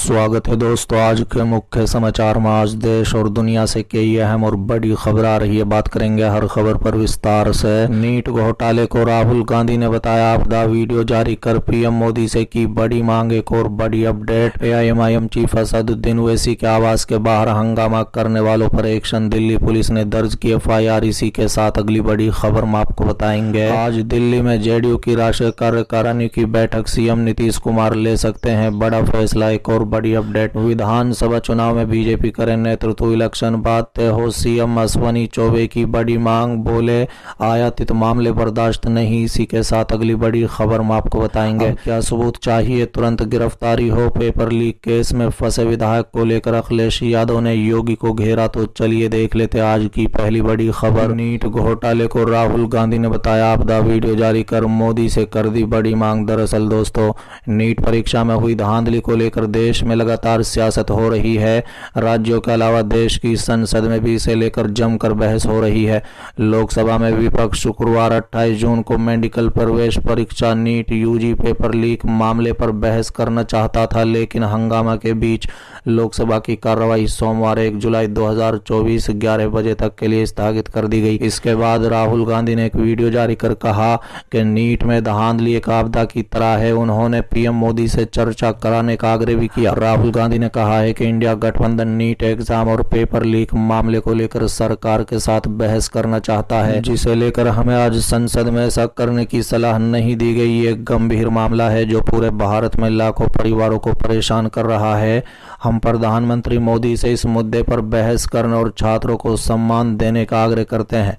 स्वागत है दोस्तों। आज के मुख्य समाचार में आज देश और दुनिया से कई अहम और बड़ी खबर आ रही है। बात करेंगे हर खबर पर विस्तार से। नीट घोटाले को राहुल गांधी ने बताया आपदा, वीडियो जारी कर पीएम मोदी से की बड़ी मांग। एक और बड़ी update, AIMIM chief Asaduddin Owaisi के आवास के बाहर हंगामा करने वालों पर एक्शन, दिल्ली पुलिस ने दर्ज की एफआईआर। इसी के साथ अगली बड़ी खबर हम आपको बताएंगे। आज दिल्ली में जेडीयू की राष्ट्रीय कार्यकारिणी की बैठक, सीएम नीतीश कुमार ले सकते हैं बड़ा फैसला। एक और बड़ी अपडेट, विधानसभा चुनाव में बीजेपी करे नेतृत्व, इलेक्शन बाद तय हो सीएम अश्वनी चौबे की बड़ी मांग, बोले आयातित मामले बर्दाश्त नहीं। इसी के साथ अगली बड़ी खबर हम आपको बताएंगे। क्या सबूत चाहिए, तुरंत गिरफ्तारी हो। पेपर लीक केस में फंसे विधायक को लेकर अखिलेश यादव ने योगी को घेरा, तो चलिए देख लेते आज की पहली बड़ी खबर। नीट घोटाले को राहुल गांधी ने बताया आपदा, वीडियो जारी कर मोदी से कर दी बड़ी मांग। दरअसल दोस्तों, नीट परीक्षा में हुई धांधली को लेकर देश में लगातार सियासत हो रही है। राज्यों के अलावा देश की संसद में भी इसे लेकर जमकर बहस हो रही है। लोकसभा में विपक्ष शुक्रवार 28 जून को मेडिकल प्रवेश परीक्षा नीट यूजी पेपर लीक मामले पर बहस करना चाहता था, लेकिन हंगामा के बीच लोकसभा की कार्रवाई सोमवार 1 जुलाई 2024 11 बजे तक के लिए स्थगित कर दी गई। इसके बाद राहुल गांधी ने एक वीडियो जारी कर कहा कि नीट में धांधली एक आपदा की तरह है। उन्होंने पीएम मोदी से चर्चा कराने का आग्रह भी किया। राहुल गांधी ने कहा है कि इंडिया गठबंधन नीट एग्जाम और पेपर लीक मामले को लेकर सरकार के साथ बहस करना चाहता है, जिसे लेकर हमें आज संसद में ऐसा करने की सलाह नहीं दी गई। ये एक गंभीर मामला है जो पूरे भारत में लाखों परिवारों को परेशान कर रहा है। हम प्रधानमंत्री मोदी से इस मुद्दे पर बहस करने और छात्रों को सम्मान देने का आग्रह करते हैं।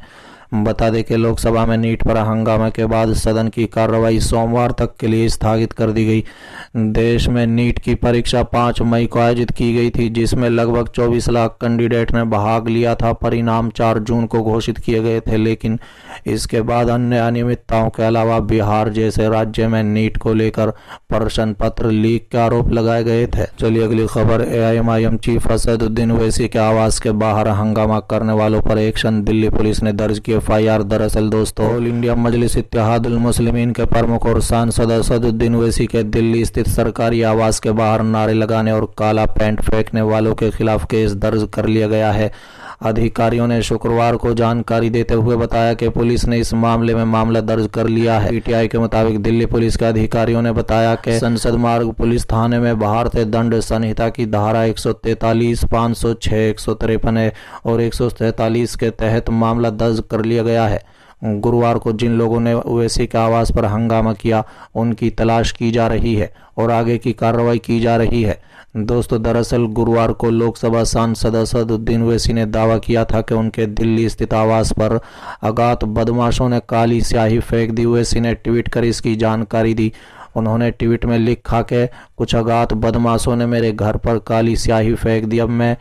बता दें कि लोकसभा में नीट पर हंगामे के बाद सदन की कार्रवाई सोमवार तक के लिए स्थगित कर दी गई। देश में नीट की परीक्षा 5 मई को आयोजित की गई थी, जिसमें लगभग 24 लाख कैंडिडेट ने भाग लिया था। परिणाम 4 जून को घोषित किए गए थे, लेकिन इसके बाद अन्य अनियमितताओं के अलावा बिहार जैसे राज्य में नीट को लेकर प्रश्न पत्र लीक के आरोप लगाए गए थे। चलिए अगली खबर, एआईएमआईएम चीफ असदुद्दीन ओवैसी के आवास के बाहर हंगामा करने वालों पर एक्शन, दिल्ली पुलिस ने दर्ज की एफआईआर। दरअसल दोस्तों, ऑल इंडिया मजलिस इत्तेहादुल मुस्लिमीन के प्रमुख और सांसद असदुद्दीन ओवैसी के दिल्ली स्थित सरकारी आवास के बाहर नारे लगाने और काला पेंट फेंकने वालों के खिलाफ केस दर्ज कर लिया गया है। अधिकारियों ने शुक्रवार को जानकारी देते हुए बताया कि पुलिस ने इस मामले में मामला दर्ज कर लिया है। पीटीआई के मुताबिक दिल्ली पुलिस के अधिकारियों ने बताया कि संसद मार्ग पुलिस थाने में भारतीय दंड संहिता की धारा 143, 506, 153 और 143 के तहत मामला दर्ज कर लिया गया है। गुरुवार को जिन लोगों ने ओवैसी के आवास पर हंगामा किया, उनकी तलाश की जा रही है और आगे की कार्रवाई की जा रही है। दोस्तों, दरअसल गुरुवार को लोकसभा सांसद असदुद्दीन ओवैसी ने दावा किया था कि उनके दिल्ली स्थित आवास पर अज्ञात बदमाशों ने काली स्याही फेंक दी। ओवैसी ने ट्वीट कर इसकी जानकारी दी। उन्होंने ट्वीट में लिखा कि कुछ अज्ञात बदमाशों ने मेरे घर पर काली स्याही फेंक दी। अब मैं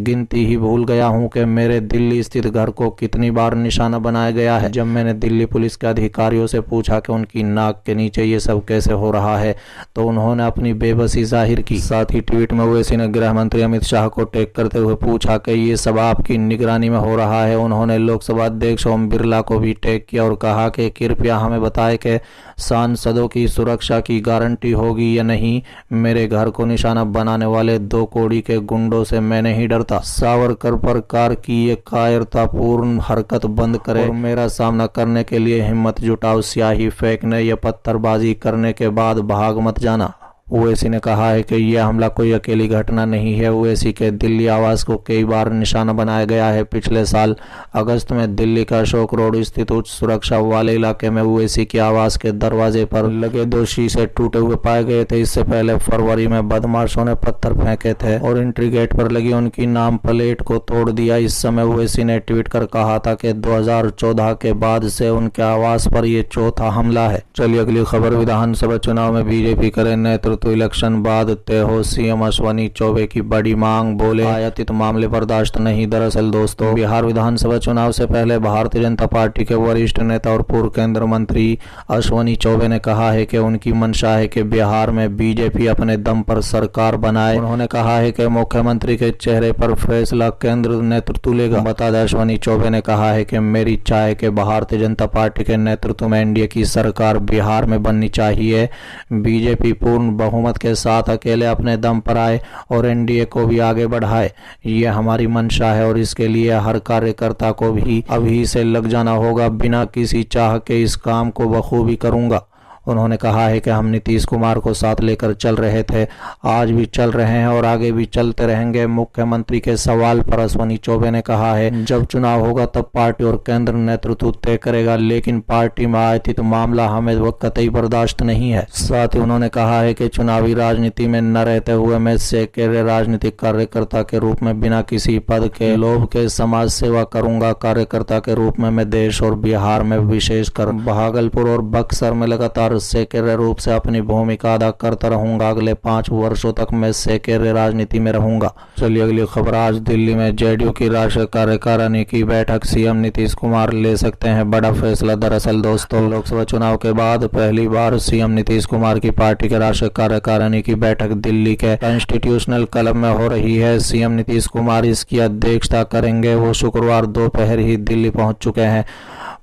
गिनती ही भूल गया हूं कि मेरे दिल्ली स्थित घर को कितनी बार निशाना बनाया गया है। जब मैंने दिल्ली पुलिस के अधिकारियों से पूछा कि उनकी नाक के नीचे ये सब कैसे हो रहा है, तो उन्होंने अपनी बेबसी जाहिर की। साथ ही ट्वीट में ओवैसी ने गृह मंत्री अमित शाह को टैग करते हुए पूछा कि ये सब आपकी निगरानी में हो रहा है। उन्होंने लोकसभा अध्यक्ष ओम बिरला को भी टैग किया और कहा कि कृपया हमें बताएं कि सांसदों की सुरक्षा की गारंटी होगी या नहीं। मेरे घर को निशाना बनाने वाले 2 कौड़ी के गुंडों से मैं नहीं डरता। सावरकर प्रकार की ये कायरतापूर्ण हरकत बंद करें और मेरा सामना करने के लिए हिम्मत जुटाओ। स्याही फेंकने या पत्थरबाजी करने के बाद भाग मत जाना। ओवैसी ने कहा है कि यह हमला कोई अकेली घटना नहीं है। ओवैसी के दिल्ली आवास को कई बार निशाना बनाया गया है। पिछले साल अगस्त में दिल्ली का अशोक रोड स्थित उच्च सुरक्षा वाले इलाके में ओवैसी के आवास के दरवाजे पर लगे 2 शीशे टूटे हुए पाए गए थे। इससे पहले फरवरी में बदमाशों ने पत्थर फेंके थे और एंट्री गेट पर लगी उनकी नाम प्लेट को तोड़ दिया। इस समय ओवैसी ने ट्वीट कर कहा था कि 2014 के बाद से उनके आवास पर यह चौथा हमला है। चलिए अगली खबर, विधानसभा चुनाव में बीजेपी करे नेतृत्व, तो इलेक्शन बाद तय हो सीएम अश्वनी चौबे की बड़ी मांग, बोले आयातित मामले बर्दाश्त नहीं। दरअसल दोस्तों, बिहार विधानसभा चुनाव से पहले भारतीय जनता पार्टी के वरिष्ठ नेता और पूर्व केंद्रीय मंत्री अश्वनी चौबे ने कहा है कि उनकी मंशा है कि बिहार में बीजेपी अपने दम पर सरकार बनाए। उन्होंने कहा है कि मुख्यमंत्री के चेहरे पर फैसला केंद्र नेतृत्व लेगा। बता दें, अश्वनी चौबे ने कहा है कि मेरी इच्छा है कि भारतीय जनता पार्टी के नेतृत्व में एनडीए की सरकार बिहार में बननी चाहिए। बीजेपी पूर्ण बहुमत के साथ अकेले अपने दम पर आए और एनडीए को भी आगे बढ़ाए। ये हमारी मंशा है और इसके लिए हर कार्यकर्ता को भी अभी से लग जाना होगा। बिना किसी चाह के इस काम को बखूबी करूंगा। उन्होंने कहा है कि हम नीतीश कुमार को साथ लेकर चल रहे थे, आज भी चल रहे हैं और आगे भी चलते रहेंगे। मुख्यमंत्री के सवाल पर अश्विनी चौबे ने कहा है, जब चुनाव होगा तब पार्टी और केंद्र नेतृत्व तय करेगा, लेकिन पार्टी में आयातित मामला हमें वो कतई बर्दाश्त नहीं है। साथ ही उन्होंने कहा है कि चुनावी राजनीति में न रहते हुए मैं सेकेंडरी राजनीतिक कार्यकर्ता के रूप में बिना किसी पद के लोभ के समाज सेवा करूंगा। कार्यकर्ता के रूप में मैं देश और बिहार में विशेषकर भागलपुर और बक्सर में लगातार सेकेंडरी रूप से अपनी भूमिका अदा करता रहूंगा। अगले 5 वर्षों तक मैं सेकेंडरी राजनीति में रहूंगा। चलिए अगली खबर। आज दिल्ली में जेडीयू की राष्ट्रीय कार्यकारिणी की बैठक, सीएम नीतीश कुमार ले सकते हैं बड़ा फैसला। दरअसल दोस्तों, लोकसभा चुनाव के बाद पहली बार सीएम नीतीश कुमार की पार्टी के राष्ट्रीय कार्यकारिणी की बैठक दिल्ली के कॉन्स्टिट्यूशनल क्लब में हो रही है। सीएम नीतीश कुमार इसकी अध्यक्षता करेंगे। वो शुक्रवार दोपहर ही दिल्ली पहुंच चुके हैं।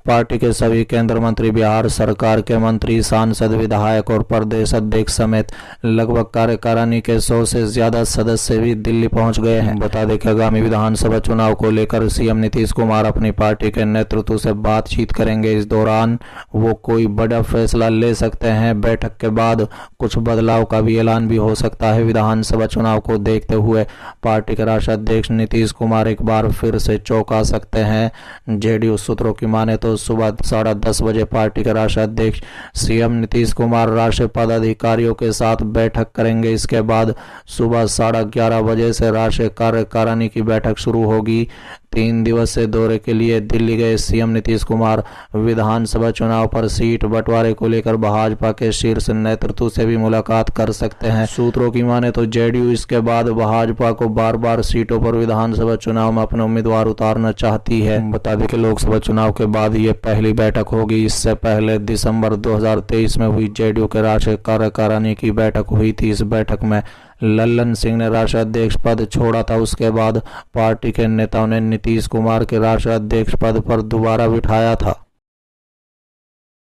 पार्टी के सभी केंद्रीय मंत्री, बिहार सरकार के मंत्री, सांसद, विधायक और प्रदेश अध्यक्ष समेत लगभग कार्यकारिणी के 100 से ज्यादा सदस्य भी दिल्ली पहुंच गए हैं। बता दें कि आगामी विधानसभा चुनाव को लेकर सीएम नीतीश कुमार अपनी पार्टी के नेतृत्व से बातचीत करेंगे। इस दौरान वो कोई बड़ा फैसला ले सकते हैं। बैठक के बाद कुछ बदलाव का भी ऐलान भी हो सकता है। विधानसभा चुनाव को देखते हुए पार्टी के राष्ट्रीय अध्यक्ष नीतीश कुमार एक बार फिर से चौंका सकते हैं। जेडीयू सूत्रों की माने तो सुबह 10:30 बजे पार्टी के राष्ट्रीय अध्यक्ष सीएम नीतीश कुमार राष्ट्रीय पदाधिकारियों के साथ बैठक करेंगे। इसके बाद सुबह 11:30 बजे से राष्ट्रीय कार्यकारिणी की बैठक शुरू होगी। 3 दिवसीय दौरे के लिए दिल्ली गए सीएम नीतीश कुमार विधानसभा चुनाव पर सीट बंटवारे को लेकर भाजपा के शीर्ष नेतृत्व से भी मुलाकात कर सकते हैं। सूत्रों की माने तो जेडीयू इसके बाद भाजपा को बार-बार सीटों पर विधानसभा चुनाव में अपने उम्मीदवार उतारना चाहती है। बता दें कि लोकसभा चुनाव के बाद ये पहली बैठक होगी। इससे पहले दिसंबर 2023 में हुई जेडीयू के राष्ट्रीय कार्यकारिणी की बैठक हुई थी। इस बैठक में लल्लन सिंह ने राष्ट्रीय अध्यक्ष पद छोड़ा था। उसके बाद पार्टी के नेताओं ने नीतीश कुमार के राष्ट्रीय अध्यक्ष पद पर दोबारा बिठाया था।